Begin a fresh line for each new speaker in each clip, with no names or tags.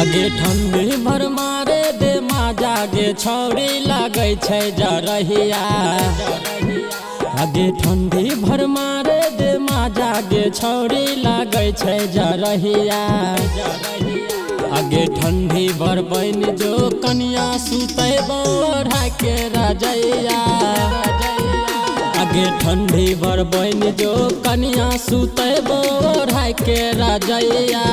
आगे ठंडी भर मारे दे माजा गे छौरी लागे छै जरहिया। आगे ठंडी भर मारे दे माजा गे छौरी लागे छै जरहिया। आगे ठंडी भर बन जो कनिया सुतै बोढ़ा के रजैया। आगे ठंडी भर बन जो कनिया सुतै बोढ़ा के रजैया।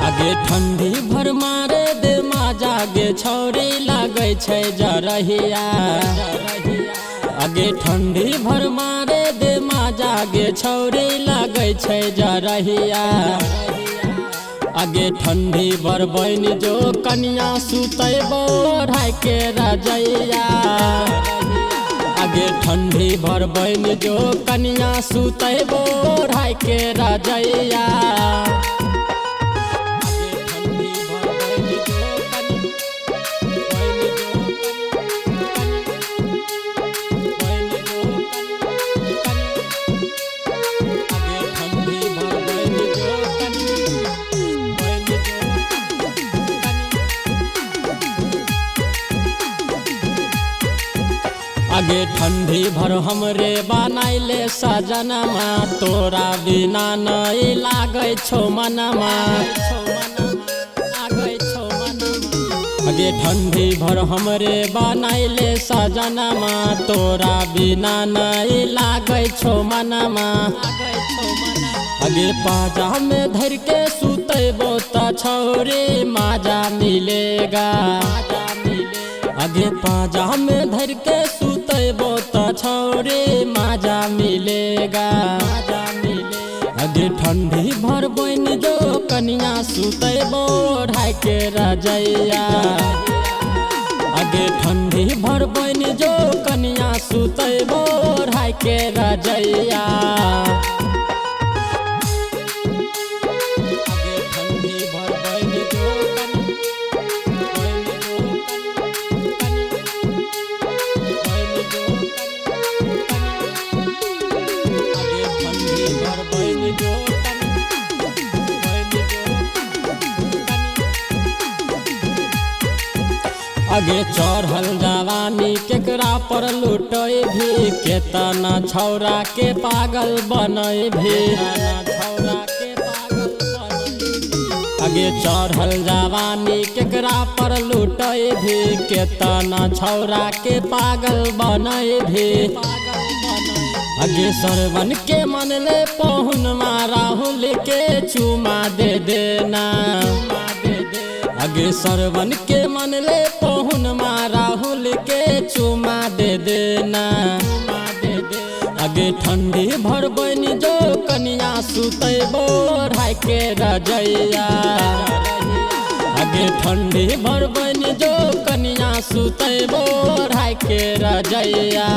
आगे ठंडी भर मारे दे माजा गे छौरी लागे छै जरहिया। आगे ठंडी भर मारे दे माजा गे छौरी लागे छै जरहिया। आगे ठंडी भर बन जो कनिया सुतै बोढ़ा के रजैया। आगे ठंडी भर बन जो कनिया सुतै बोढ़ा के रजैया। आगे ठंडी भर हमरे बनाइले सजनमा तोरा बिना नहीं लागे छो मनमा। आगे ठंडी भर हमरे बनाइले सजनमा तोरा बिना नहीं लागे छो मनमा। आगे पाजा में धर के सुतैबो त छौरी माजा मिलेगा। आगे पाजा में धर के सुतैबो त छौरी माजा मिलेगा। आगे ठंडी भर बन जो कनिया सुतै बोढ़ा के रजैया। आगे ठंडी भर बन जो कनिया सुतै बोढ़ा के रजैया। आगे चढ़ल जवानी केकरा पर लुटै भी केतना छौरा के पागल बनै भी। आगे चढ़ल जवानी केकरा पर लुटै भी केतना छौरा के पागल बनै भी। आगे सरवन के मन ले पहुन राहुल के चुमा दे देना। आगे सरवन के मन ले पहुन राहुल के चुमा दे देना। आगे ठंडी भर बन जो कनिया सुतै बोढ़ा के रजैया। आगे ठंडी भर बन जो कनिया सुतै बोढ़ा के रजैया।